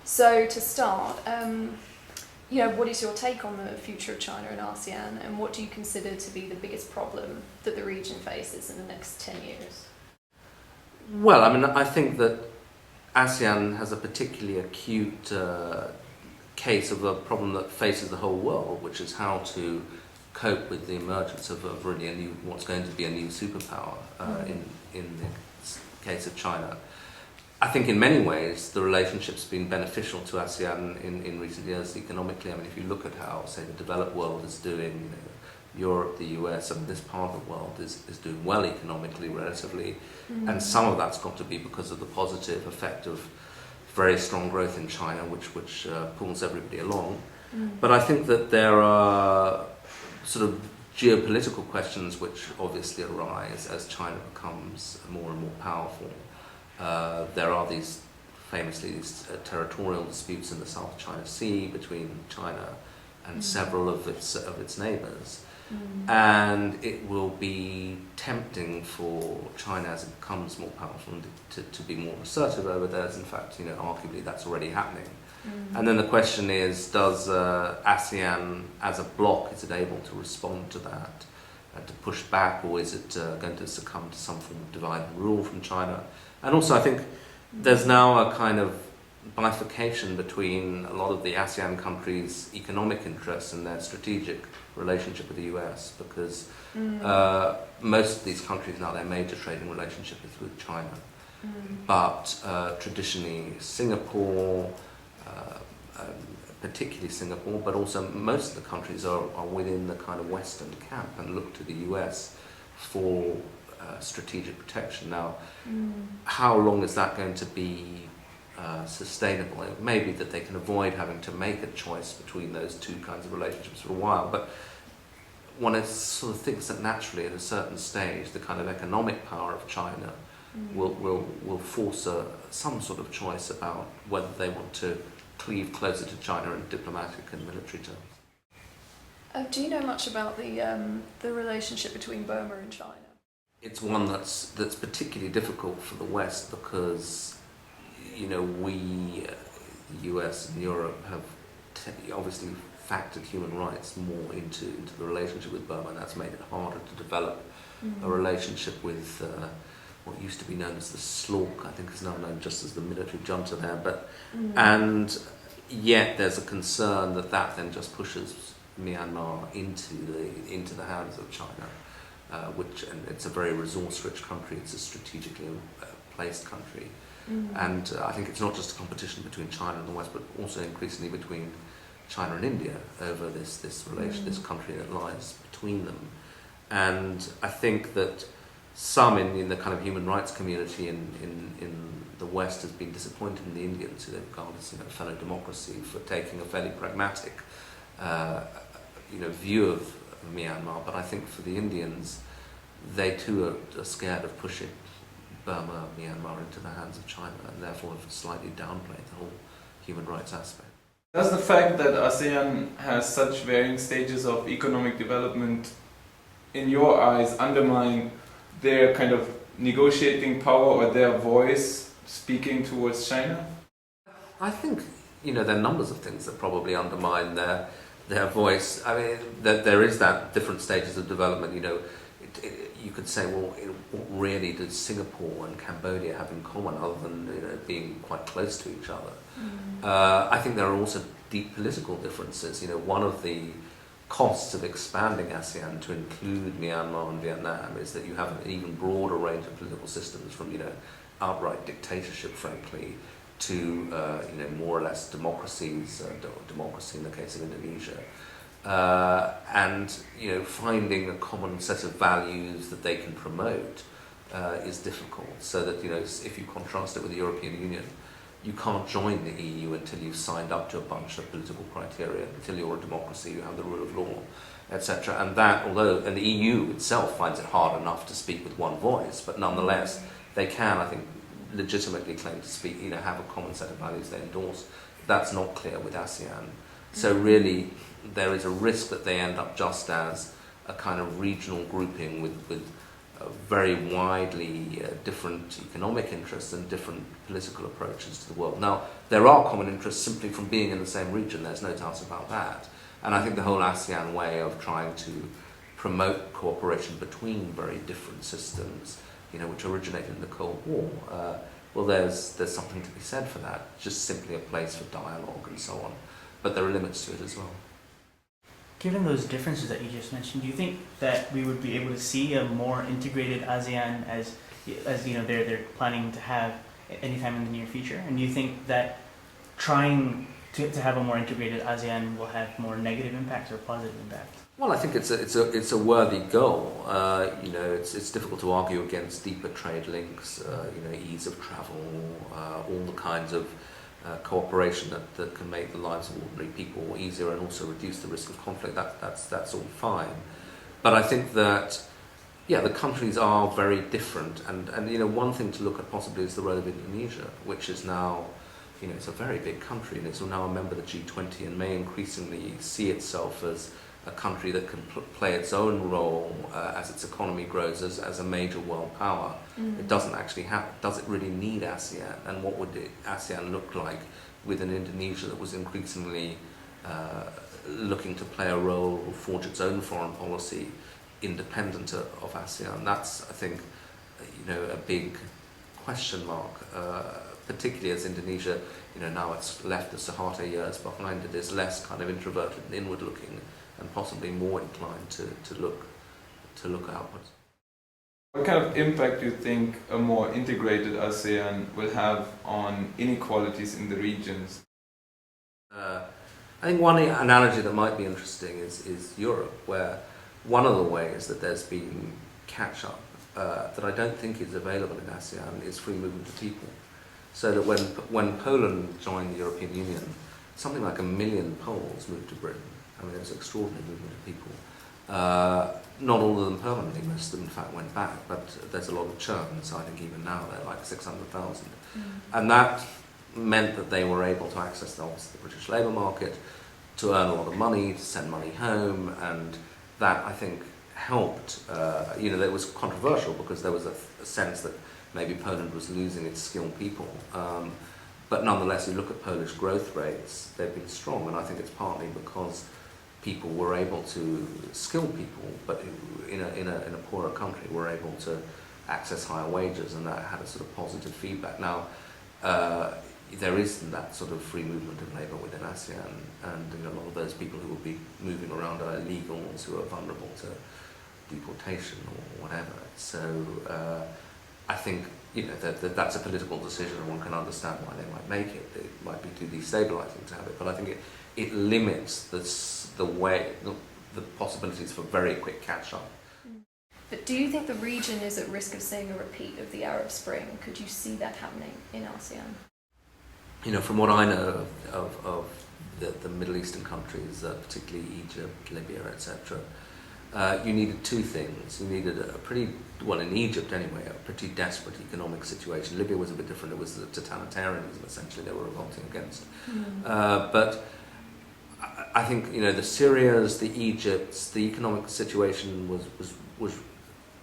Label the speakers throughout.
Speaker 1: So to start, what is your take on the future of China and ASEAN, and what do you consider to be the biggest problem that the region faces in the next 10 years?
Speaker 2: Well, I mean, I think that ASEAN has a particularly acute case of a problem that faces the whole world, which is how to cope with the emergence of really a new, what's going to be a new superpower in the case of China. I think in many ways the relationship's been beneficial to ASEAN in recent years economically. I mean, if you look at how, say, the developed world is doing, Europe, the US, and this part of the world is doing well economically relatively, and some of that's got to be because of the positive effect of very strong growth in China, which pulls everybody along. But I think that there are sort of geopolitical questions which obviously arise as China becomes more and more powerful. There are these territorial disputes in the South China Sea between China and several of its neighbours. And it will be tempting for China, as it becomes more powerful, to be more assertive over those. In fact, arguably that's already happening. And then the question is, does ASEAN as a bloc, is it able to respond to that, to push back, or is it going to succumb to some form of divide and rule from China? And also I think there's now a kind of bifurcation between a lot of the ASEAN countries' economic interests and their strategic relationship with the US, because most of these countries now, their major trading relationship is with China. But traditionally Singapore, particularly Singapore, but also most of the countries are within the kind of Western camp and look to the US for strategic protection. Now, how long is that going to be sustainable? It may be that they can avoid having to make a choice between those two kinds of relationships for a while, but one sort of thinks that naturally at a certain stage the kind of economic power of China will force some sort of choice about whether they want to cleave closer to China in diplomatic and military terms.
Speaker 1: Do you know much about the relationship between Burma and China?
Speaker 2: It's one that's particularly difficult for the West because, we, the US and Europe, have obviously factored human rights more into the relationship with Burma, and that's made it harder to develop a relationship with what used to be known as the SLORC, I think is now known just as the military junta there. And yet there's a concern that then just pushes Myanmar into the hands of China. And it's a very resource-rich country. It's a strategically placed country, and I think it's not just a competition between China and the West, but also increasingly between China and India over this relation, this country that lies between them. And I think that some in the kind of human rights community in the West has been disappointed in the Indians, who they regard as fellow democracy, for taking a fairly pragmatic view of Myanmar. But I think for the Indians, they too are scared of pushing Burma, Myanmar into the hands of China, and therefore have slightly downplayed the whole human rights aspect.
Speaker 3: Does the fact that ASEAN has such varying stages of economic development, in your eyes, undermine their kind of negotiating power or their voice speaking towards China?
Speaker 2: I think, there are numbers of things that probably undermine their voice. I mean, there is that different stages of development. You could say, well, what really does Singapore and Cambodia have in common other than being quite close to each other? I think there are also deep political differences. One of the costs of expanding ASEAN to include Myanmar and Vietnam is that you have an even broader range of political systems, from outright dictatorship, frankly, to more or less democracies, democracy in the case of Indonesia, and finding a common set of values that they can promote is difficult. So that if you contrast it with the European Union, you can't join the EU until you've signed up to a bunch of political criteria, until you're a democracy, you have the rule of law, etc. And the EU itself finds it hard enough to speak with one voice, but nonetheless they can, I think, legitimately claim to speak, have a common set of values they endorse. That's not clear with ASEAN. So really, there is a risk that they end up just as a kind of regional grouping with very widely different economic interests and different political approaches to the world. Now, there are common interests simply from being in the same region, there's no doubt about that. And I think the whole ASEAN way of trying to promote cooperation between very different systems, which originated in the Cold War, well, there's something to be said for that. It's just simply a place for dialogue and so on. But there are limits to it as well.
Speaker 4: Given those differences that you just mentioned, do you think that we would be able to see a more integrated ASEAN as they're planning to have anytime in the near future? And do you think that trying to have a more integrated ASEAN will have more negative impacts or positive impacts?
Speaker 2: Well, I think it's a worthy goal. It's difficult to argue against deeper trade links, ease of travel, all the kinds of cooperation that can make the lives of ordinary people easier and also reduce the risk of conflict. That's all fine. But I think that, the countries are very different. And one thing to look at possibly is the role of Indonesia, which is now, it's a very big country and it's now a member of the G20 and may increasingly see itself as a country that can play its own role as its economy grows as a major world power. It doesn't actually does it really need ASEAN? And what would ASEAN look like with an Indonesia that was increasingly looking to play a role or forge its own foreign policy independent of ASEAN? That's, I think, a big question mark, particularly as Indonesia, now it's left the Suharto years behind, it is less kind of introverted and inward looking and possibly more inclined to look outwards.
Speaker 3: What kind of impact do you think a more integrated ASEAN will have on inequalities in the regions?
Speaker 2: I think one analogy that might be interesting is Europe, where one of the ways that there's been catch-up that I don't think is available in ASEAN is free movement of people. So that when Poland joined the European Union, something like 1 million Poles moved to Britain. I mean, it was an extraordinary movement of people. Not all of them permanently, most of them in fact went back, but there's a lot of churn, so I think even now they're like 600,000. And that meant that they were able to access the British labour market, to earn a lot of money, to send money home, and that I think helped. That was controversial because there was a sense that maybe Poland was losing its skilled people. But nonetheless, you look at Polish growth rates, they've been strong, and I think it's partly because people were able to, skilled people, but in a poorer country, were able to access higher wages, and that had a sort of positive feedback. Now, there isn't that sort of free movement of labour within ASEAN, and a lot of those people who will be moving around are illegals who are vulnerable to deportation or whatever. So I think that's a political decision, and one can understand why they might make it. It might be too destabilising to have it, but I think it limits the possibilities for very quick catch-up.
Speaker 1: But do you think the region is at risk of seeing a repeat of the Arab Spring? Could you see that happening in ASEAN?
Speaker 2: From what I know of the Middle Eastern countries, particularly Egypt, Libya, etc., you needed two things. You needed in Egypt anyway, a pretty desperate economic situation. Libya was a bit different. It was the totalitarianism, essentially, they were revolting against. But I think, the Syrias, the Egypts, the economic situation was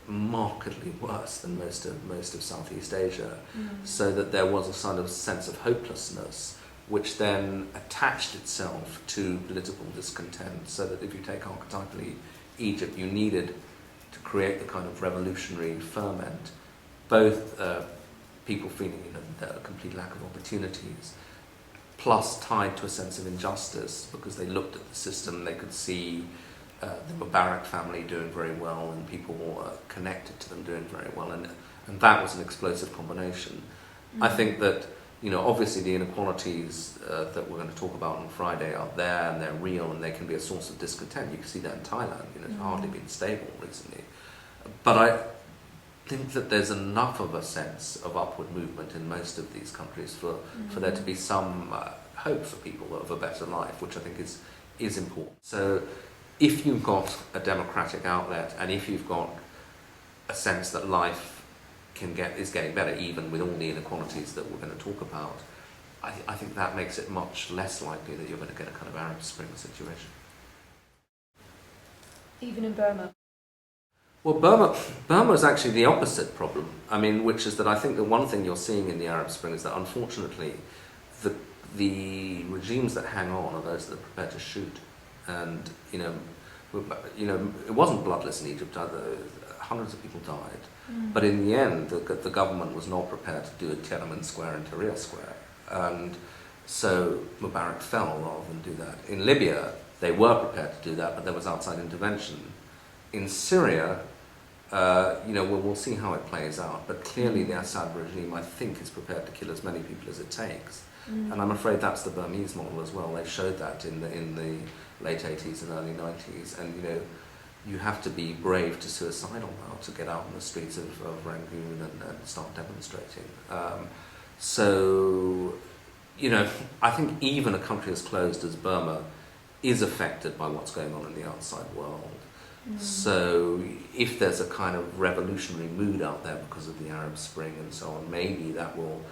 Speaker 2: markedly worse than most of Southeast Asia, so that there was a sort of sense of hopelessness, which then attached itself to political discontent, so that if you take archetypally Egypt, you needed to create the kind of revolutionary ferment, both people feeling a complete lack of opportunities, plus tied to a sense of injustice, because they looked at the system, they could see the Mubarak family doing very well and people connected to them doing very well, and that was an explosive combination. I think that obviously the inequalities that we're going to talk about on Friday are there and they're real and they can be a source of discontent. You can see that in Thailand, it's hardly been stable recently. But I think that there's enough of a sense of upward movement in most of these countries for there to be some hope for people of a better life, which I think is important. So if you've got a democratic outlet and if you've got a sense that life is getting better, even with all the inequalities that we're going to talk about, I think that makes it much less likely that you're going to get a kind of Arab Spring situation.
Speaker 1: Even in Burma?
Speaker 2: Well, Burma is actually the opposite problem. I mean, which is that I think the one thing you're seeing in the Arab Spring is that unfortunately, the regimes that hang on are those that are prepared to shoot, and it wasn't bloodless in Egypt. Hundreds of people died, but in the end, the government was not prepared to do a Tiananmen Square and Tahrir Square, and so Mubarak fell rather than do that. In Libya, they were prepared to do that, but there was outside intervention. In Syria, we'll see how it plays out, but clearly the Assad regime, I think, is prepared to kill as many people as it takes. And I'm afraid that's the Burmese model as well. They showed that in the late 80s and early 90s. And, you have to be brave to suicidal now to get out on the streets of Rangoon and start demonstrating. I think even a country as closed as Burma is affected by what's going on in the outside world. So if there's a kind of revolutionary mood out there because of the Arab Spring and so on, maybe that will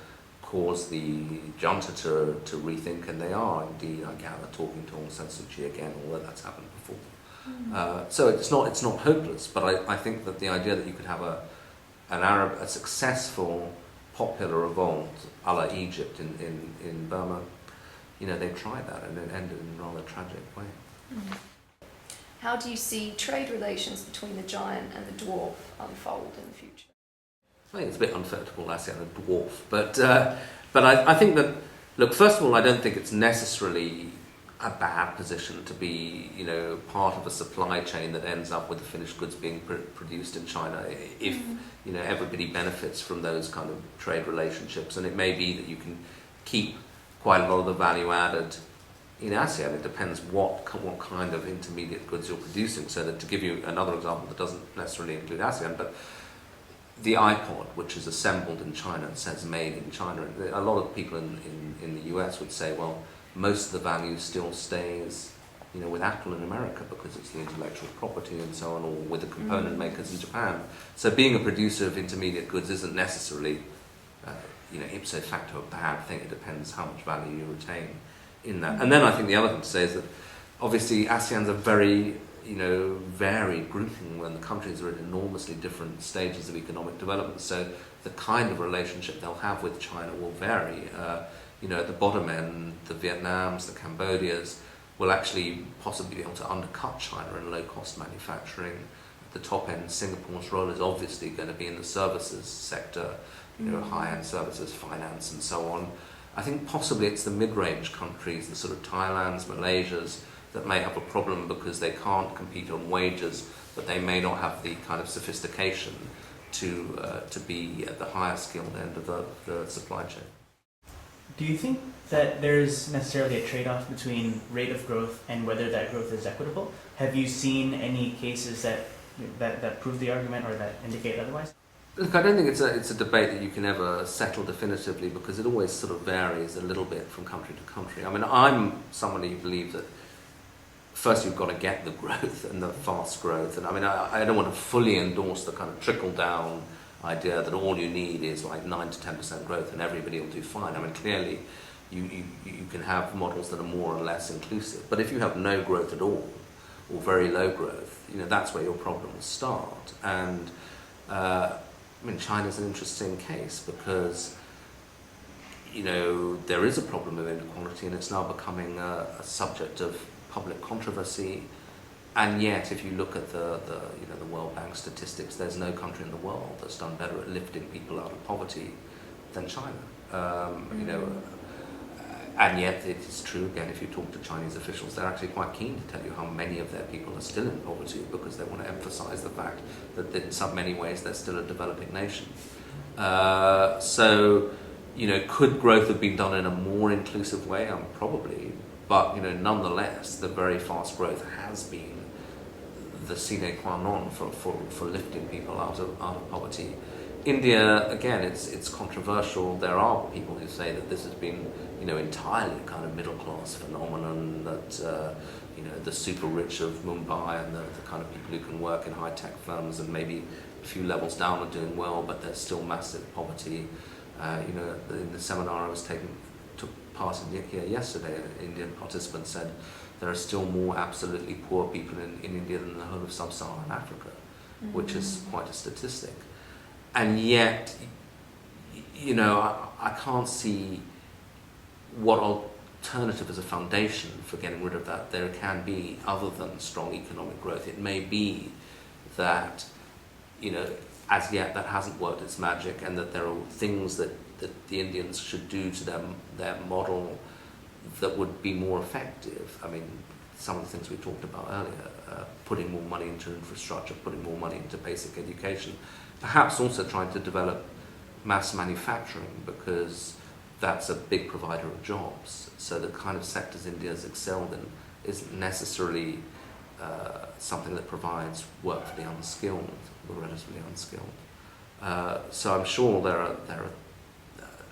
Speaker 2: cause the junta to rethink, and they are indeed, I gather, talking to Aung San Suu Kyi again, although that's happened before. So it's not hopeless, but I think that the idea that you could have a successful popular revolt a la Egypt in Burma, they tried that and it ended in a rather tragic way.
Speaker 1: How do you see trade relations between the giant and the dwarf unfold in the future?
Speaker 2: I think it's a bit unfair to call ASEAN a dwarf, but I think that, look, first of all, I don't think it's necessarily a bad position to be, part of a supply chain that ends up with the finished goods being produced in China if, everybody benefits from those kind of trade relationships. And it may be that you can keep quite a lot of the value added in ASEAN. It depends what kind of intermediate goods you're producing. So that, to give you another example that doesn't necessarily include ASEAN, but the iPod, which is assembled in China and says made in China, a lot of people in the US would say, well, most of the value still stays, with Apple in America because it's the intellectual property and so on, or with the component makers in Japan. So being a producer of intermediate goods isn't necessarily, ipso facto a bad thing. It depends how much value you retain in that. And then I think the other thing to say is that obviously ASEAN's a very, varied grouping when the countries are at enormously different stages of economic development. So the kind of relationship they'll have with China will vary. At the bottom end, the Vietnams, the Cambodias will actually possibly be able to undercut China in low-cost manufacturing. At the top end, Singapore's role is obviously going to be in the services sector, high-end services, finance, and so on. I think possibly it's the mid-range countries, the sort of Thailands, Malaysias, that may have a problem because they can't compete on wages, but they may not have the kind of sophistication to be at the higher skilled end of the supply chain.
Speaker 4: Do you think that there's necessarily a trade-off between rate of growth and whether that growth is equitable? Have you seen any cases that prove the argument or that indicate otherwise?
Speaker 2: Look, I don't think it's a debate that you can ever settle definitively because it always sort of varies a little bit from country to country. I mean, I'm somebody who believes that first you've got to get the growth and the fast growth. And I mean, I don't want to fully endorse the kind of trickle-down idea that all you need is like 9 to 10% growth and everybody will do fine. I mean, clearly you can have models that are more or less inclusive. But if you have no growth at all or very low growth, that's where your problems start. And China's an interesting case because, there is a problem of inequality and it's now becoming a subject of public controversy. And yet, if you look at the World Bank statistics, there's no country in the world that's done better at lifting people out of poverty than China. And yet, it is true, again, if you talk to Chinese officials, they're actually quite keen to tell you how many of their people are still in poverty because they want to emphasize the fact that in so many ways they're still a developing nation. Could growth have been done in a more inclusive way? Probably. But, nonetheless, the very fast growth has been the sine qua non for lifting people out of poverty. India, again, it's controversial. There are people who say that this has been, entirely a kind of middle-class phenomenon, that, the super rich of Mumbai and the kind of people who can work in high-tech firms and maybe a few levels down are doing well, but there's still massive poverty. In the seminar I took part in here yesterday, an Indian participant said there are still more absolutely poor people in India than the whole of sub-Saharan Africa. which is quite a statistic. And yet, you know, I can't see what alternative as a foundation for getting rid of that there can be other than strong economic growth. It may be that, you know, as yet that hasn't worked its magic, and that there are things that the Indians should do to their model that would be more effective. I mean, some of the things we talked about earlier, putting more money into infrastructure, putting more money into basic education, perhaps also trying to develop mass manufacturing, because that's a big provider of jobs. So the kind of sectors India has excelled in isn't necessarily something that provides work for the unskilled, the relatively unskilled. So I'm sure there are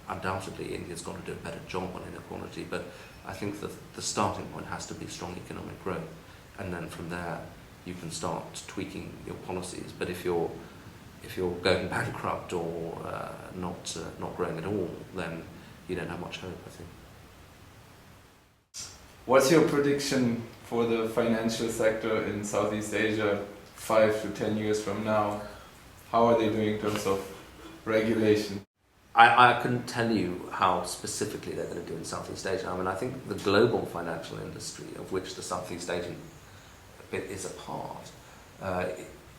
Speaker 2: undoubtedly India's got to do a better job on inequality, but I think that the starting point has to be strong economic growth, and then from there you can start tweaking your policies. But if you're going bankrupt or not growing at all, then you don't have much hope, I think.
Speaker 3: What's your prediction for the financial sector in Southeast Asia 5 to 10 years from now? How are they doing in terms of regulation?
Speaker 2: I couldn't tell you how specifically they're going to do in Southeast Asia. I mean, I think the global financial industry, of which the Southeast Asian bit is a part,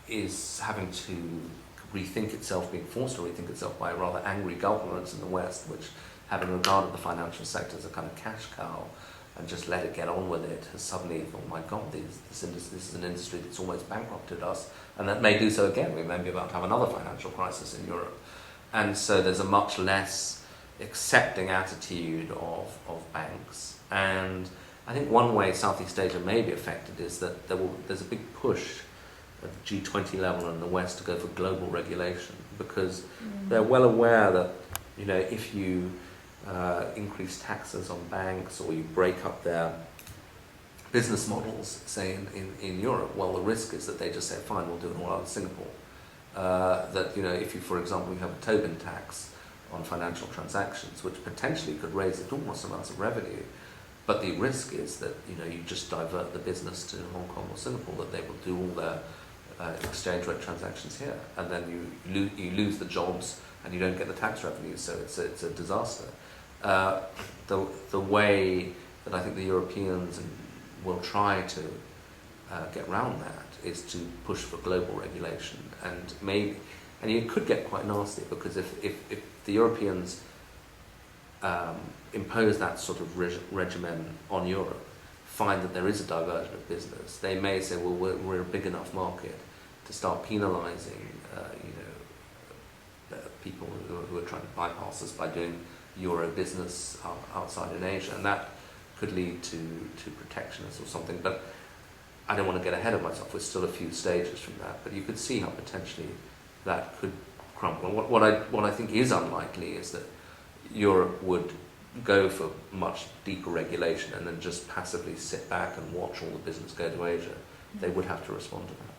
Speaker 2: is having to rethink itself, being forced to rethink itself by rather angry governments in the West, which, having regarded the financial sector as a kind of cash cow and just let it get on with it, has suddenly thought, my God, this is an industry that's almost bankrupted us, and that may do so again. We may be about to have another financial crisis in Europe. And so there's a much less accepting attitude of banks. And I think one way Southeast Asia may be affected is that there's a big push at the G20 level in the West to go for global regulation, because they're well aware that, you know, if you increase taxes on banks or you break up their business models, say in Europe, well, the risk is that they just say, fine, we'll do it all out of Singapore. That, you know, if you, for example, you have a Tobin tax on financial transactions, which potentially could raise enormous amounts of revenue, but the risk is that, you know, you just divert the business to Hong Kong or Singapore, that they will do all their exchange rate transactions here, and then you lose the jobs and you don't get the tax revenue, so it's a disaster. The way that I think the Europeans will try to get around that is to push for global regulation, and it could get quite nasty, because if the Europeans impose that sort of regimen on Europe, find that there is a diversion of business, they may say, well, we're a big enough market to start penalising people who are trying to bypass us by doing Euro business outside in Asia, and that could lead to protectionism or something. But I don't want to get ahead of myself. We're still a few stages from that, but you could see how potentially that could crumble. What I think is unlikely is that Europe would go for much deeper regulation and then just passively sit back and watch all the business go to Asia. They would have to respond to that.